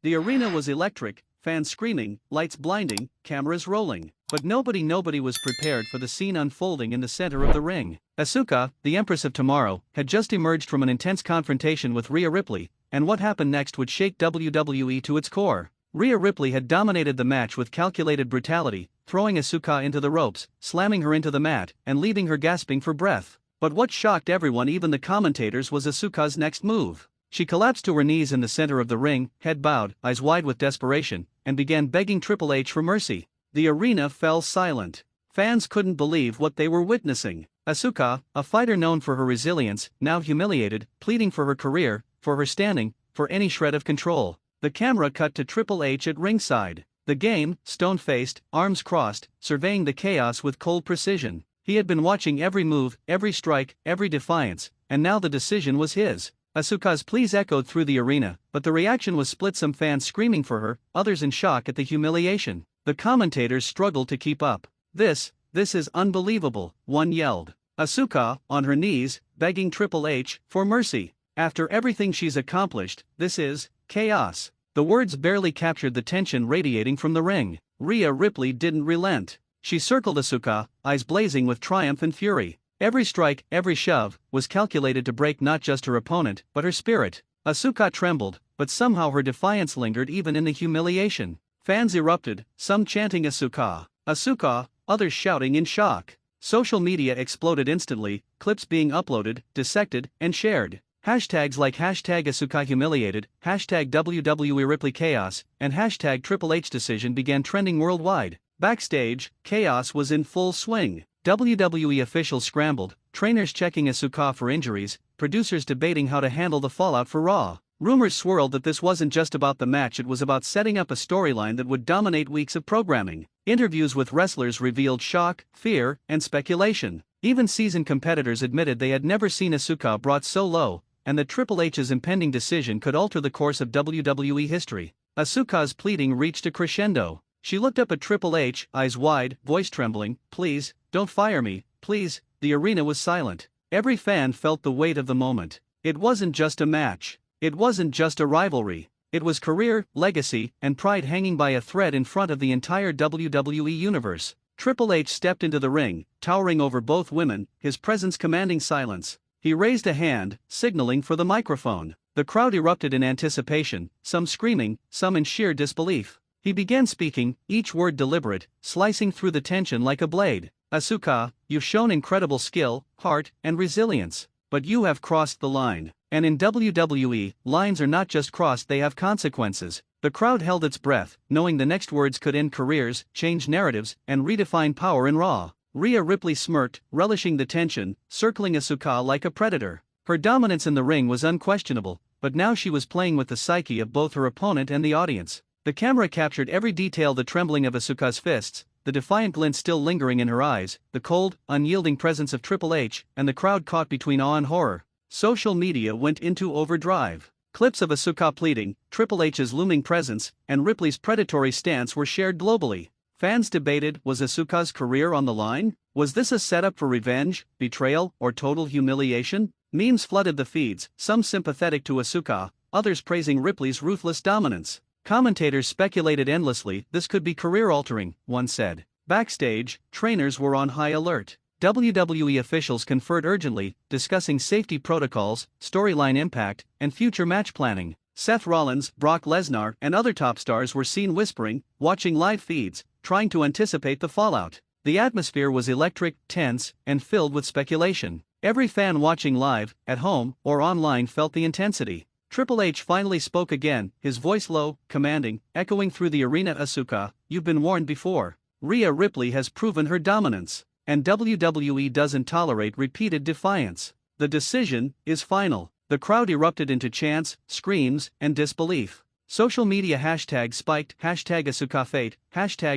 The arena was electric, fans screaming, lights blinding, cameras rolling. But nobody was prepared for the scene unfolding in the center of the ring. Asuka, the Empress of Tomorrow, had just emerged from an intense confrontation with Rhea Ripley, and what happened next would shake WWE to its core. Rhea Ripley had dominated the match with calculated brutality, throwing Asuka into the ropes, slamming her into the mat, and leaving her gasping for breath. But what shocked everyone, even the commentators, was Asuka's next move. She collapsed to her knees in the center of the ring, head bowed, eyes wide with desperation, and began begging Triple H for mercy. The arena fell silent. Fans couldn't believe what they were witnessing. Asuka, a fighter known for her resilience, now humiliated, pleading for her career, for her standing, for any shred of control. The camera cut to Triple H at ringside. The game, stone-faced, arms crossed, surveying the chaos with cold precision. He had been watching every move, every strike, every defiance, and now the decision was his. Asuka's pleas echoed through the arena, but the reaction was split, some fans screaming for her, others in shock at the humiliation. The commentators struggled to keep up. This is unbelievable, one yelled. Asuka, on her knees, begging Triple H for mercy. After everything she's accomplished, this is chaos. The words barely captured the tension radiating from the ring. Rhea Ripley didn't relent. She circled Asuka, eyes blazing with triumph and fury. Every strike, every shove, was calculated to break not just her opponent, but her spirit. Asuka trembled, but somehow her defiance lingered even in the humiliation. Fans erupted, some chanting Asuka, Asuka, others shouting in shock. Social media exploded instantly, clips being uploaded, dissected, and shared. Hashtags like #Asuka humiliated, #WWE Ripley chaos, and #Triple H decision began trending worldwide. Backstage, chaos was in full swing. WWE officials scrambled, trainers checking Asuka for injuries, producers debating how to handle the fallout for Raw. Rumors swirled that this wasn't just about the match, it was about setting up a storyline that would dominate weeks of programming. Interviews with wrestlers revealed shock, fear, and speculation. Even seasoned competitors admitted they had never seen Asuka brought so low, and that Triple H's impending decision could alter the course of WWE history. Asuka's pleading reached a crescendo. She looked up at Triple H, eyes wide, voice trembling, "Please, don't fire me, please." The arena was silent. Every fan felt the weight of the moment. It wasn't just a match. It wasn't just a rivalry. It was career, legacy, and pride hanging by a thread in front of the entire WWE universe. Triple H stepped into the ring, towering over both women, his presence commanding silence. He raised a hand, signaling for the microphone. The crowd erupted in anticipation, some screaming, some in sheer disbelief. He began speaking, each word deliberate, slicing through the tension like a blade. "Asuka, you've shown incredible skill, heart, and resilience. But you have crossed the line. And in WWE, lines are not just crossed, they have consequences." The crowd held its breath, knowing the next words could end careers, change narratives, and redefine power in Raw. Rhea Ripley smirked, relishing the tension, circling Asuka like a predator. Her dominance in the ring was unquestionable, but now she was playing with the psyche of both her opponent and the audience. The camera captured every detail: the trembling of Asuka's fists, the defiant glint still lingering in her eyes, the cold, unyielding presence of Triple H, and the crowd caught between awe and horror. Social media went into overdrive. Clips of Asuka pleading, Triple H's looming presence, and Ripley's predatory stance were shared globally. Fans debated, was Asuka's career on the line? Was this a setup for revenge, betrayal, or total humiliation? Memes flooded the feeds, some sympathetic to Asuka, others praising Ripley's ruthless dominance. Commentators speculated endlessly, this could be career-altering, one said. Backstage, trainers were on high alert. WWE officials conferred urgently, discussing safety protocols, storyline impact, and future match planning. Seth Rollins, Brock Lesnar, and other top stars were seen whispering, watching live feeds, trying to anticipate the fallout. The atmosphere was electric, tense, and filled with speculation. Every fan watching live, at home, or online felt the intensity. Triple H finally spoke again, his voice low, commanding, echoing through the arena. "Asuka, you've been warned before. Rhea Ripley has proven her dominance. And WWE doesn't tolerate repeated defiance. The decision is final." The crowd erupted into chants, screams, and disbelief. Social media hashtags spiked, #Asuka fate,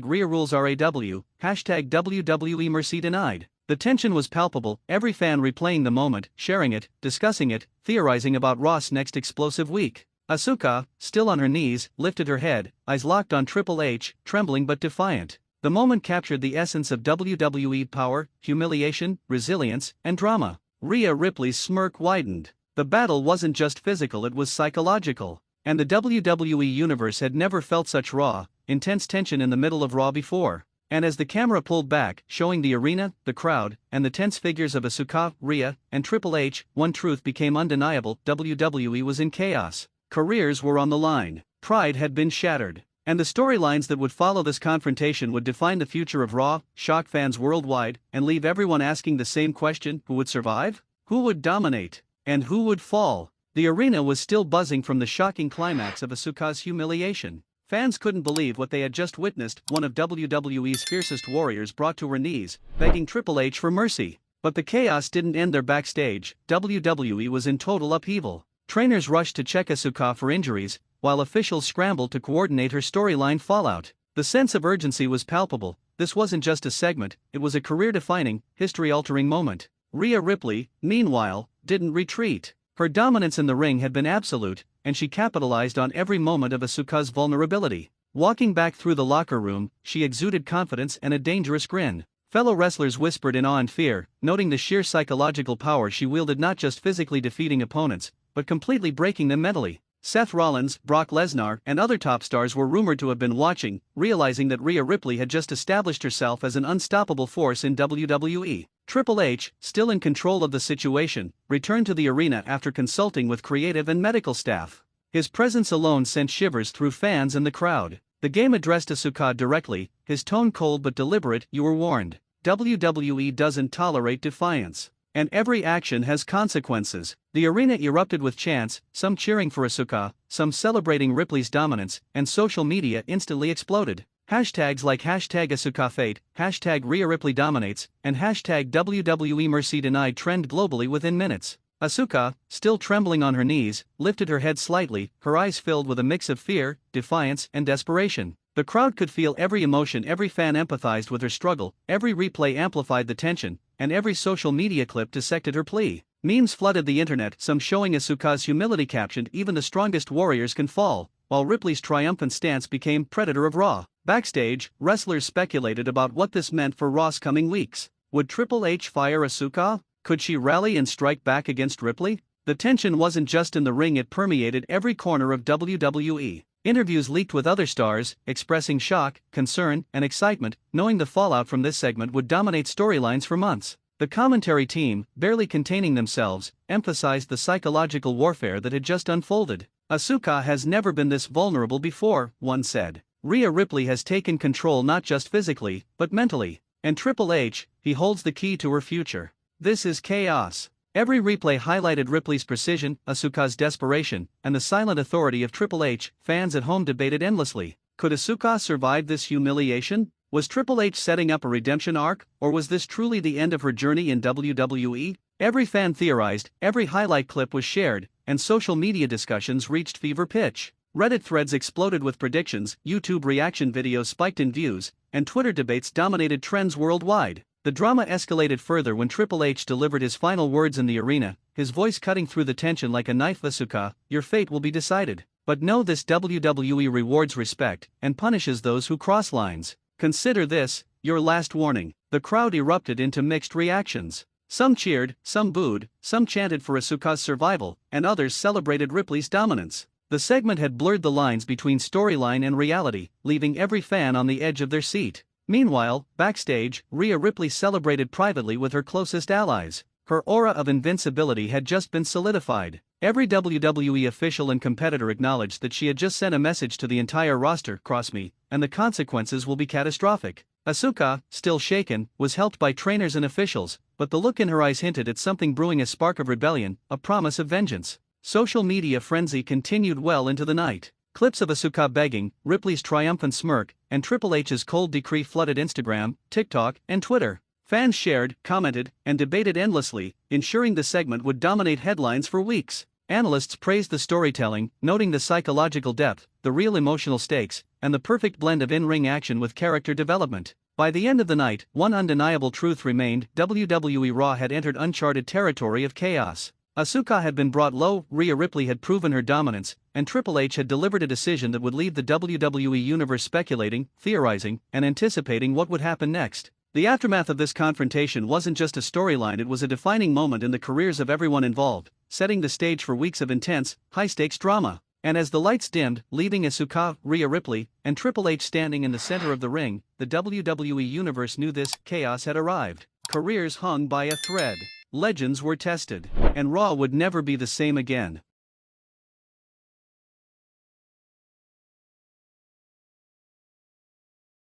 #Rhea rules RAW, #WWE mercy denied. The tension was palpable, every fan replaying the moment, sharing it, discussing it, theorizing about Raw's next explosive week. Asuka, still on her knees, lifted her head, eyes locked on Triple H, trembling but defiant. The moment captured the essence of WWE power, humiliation, resilience, and drama. Rhea Ripley's smirk widened. The battle wasn't just physical, it was psychological. And the WWE Universe had never felt such raw, intense tension in the middle of Raw before. And as the camera pulled back, showing the arena, the crowd, and the tense figures of Asuka, Rhea, and Triple H, one truth became undeniable: WWE was in chaos. Careers were on the line. Pride had been shattered. And the storylines that would follow this confrontation would define the future of Raw, shock fans worldwide, and leave everyone asking the same question: who would survive? Who would dominate? And who would fall? The arena was still buzzing from the shocking climax of Asuka's humiliation. Fans couldn't believe what they had just witnessed: one of WWE's fiercest warriors brought to her knees, begging Triple H for mercy. But the chaos didn't end there. Backstage, WWE was in total upheaval. Trainers rushed to check Asuka for injuries, while officials scrambled to coordinate her storyline fallout. The sense of urgency was palpable. This wasn't just a segment, it was a career-defining, history-altering moment. Rhea Ripley, meanwhile, didn't retreat. Her dominance in the ring had been absolute, and she capitalized on every moment of Asuka's vulnerability. Walking back through the locker room, she exuded confidence and a dangerous grin. Fellow wrestlers whispered in awe and fear, noting the sheer psychological power she wielded, not just physically defeating opponents, but completely breaking them mentally. Seth Rollins, Brock Lesnar, and other top stars were rumored to have been watching, realizing that Rhea Ripley had just established herself as an unstoppable force in WWE. Triple H, still in control of the situation, returned to the arena after consulting with creative and medical staff. His presence alone sent shivers through fans and the crowd. The game addressed Asuka directly, his tone cold but deliberate: "You were warned. WWE doesn't tolerate defiance. And every action has consequences." The arena erupted with chants, some cheering for Asuka, some celebrating Ripley's dominance, and social media instantly exploded. Hashtags like #AsukaFate, #Rhea Ripley Dominates, and #WWE Mercy Denied trend globally within minutes. Asuka, still trembling on her knees, lifted her head slightly, her eyes filled with a mix of fear, defiance, and desperation. The crowd could feel every emotion, every fan empathized with her struggle, every replay amplified the tension, and every social media clip dissected her plea. Memes flooded the internet, some showing Asuka's humility captioned, "Even the strongest warriors can fall," while Ripley's triumphant stance became "Predator of Raw." Backstage, wrestlers speculated about what this meant for Raw's coming weeks. Would Triple H fire Asuka? Could she rally and strike back against Ripley? The tension wasn't just in the ring, it permeated every corner of WWE. Interviews leaked with other stars, expressing shock, concern, and excitement, knowing the fallout from this segment would dominate storylines for months. The commentary team, barely containing themselves, emphasized the psychological warfare that had just unfolded. "Asuka has never been this vulnerable before," one said. "Rhea Ripley has taken control not just physically, but mentally. And Triple H, he holds the key to her future. This is chaos." Every replay highlighted Ripley's precision, Asuka's desperation, and the silent authority of Triple H. Fans at home debated endlessly. Could Asuka survive this humiliation? Was Triple H setting up a redemption arc, or was this truly the end of her journey in WWE? Every fan theorized, every highlight clip was shared, and social media discussions reached fever pitch. Reddit threads exploded with predictions, YouTube reaction videos spiked in views, and Twitter debates dominated trends worldwide. The drama escalated further when Triple H delivered his final words in the arena, his voice cutting through the tension like a knife. "Asuka, your fate will be decided. But know this: WWE rewards respect and punishes those who cross lines. Consider this your last warning." The crowd erupted into mixed reactions. Some cheered, some booed, some chanted for Asuka's survival, and others celebrated Ripley's dominance. The segment had blurred the lines between storyline and reality, leaving every fan on the edge of their seat. Meanwhile, backstage, Rhea Ripley celebrated privately with her closest allies. Her aura of invincibility had just been solidified. Every WWE official and competitor acknowledged that she had just sent a message to the entire roster: "Cross me, and the consequences will be catastrophic." Asuka, still shaken, was helped by trainers and officials, but the look in her eyes hinted at something brewing: a spark of rebellion, a promise of vengeance. Social media frenzy continued well into the night. Clips of Asuka begging, Ripley's triumphant smirk, and Triple H's cold decree flooded Instagram, TikTok, and Twitter. Fans shared, commented, and debated endlessly, ensuring the segment would dominate headlines for weeks. Analysts praised the storytelling, noting the psychological depth, the real emotional stakes, and the perfect blend of in-ring action with character development. By the end of the night, one undeniable truth remained: WWE Raw had entered uncharted territory of chaos. Asuka had been brought low, Rhea Ripley had proven her dominance, and Triple H had delivered a decision that would leave the WWE Universe speculating, theorizing, and anticipating what would happen next. The aftermath of this confrontation wasn't just a storyline, it was a defining moment in the careers of everyone involved, setting the stage for weeks of intense, high-stakes drama. And as the lights dimmed, leaving Asuka, Rhea Ripley, and Triple H standing in the center of the ring, the WWE Universe knew this chaos had arrived. Careers hung by a thread. Legends were tested. And Raw would never be the same again.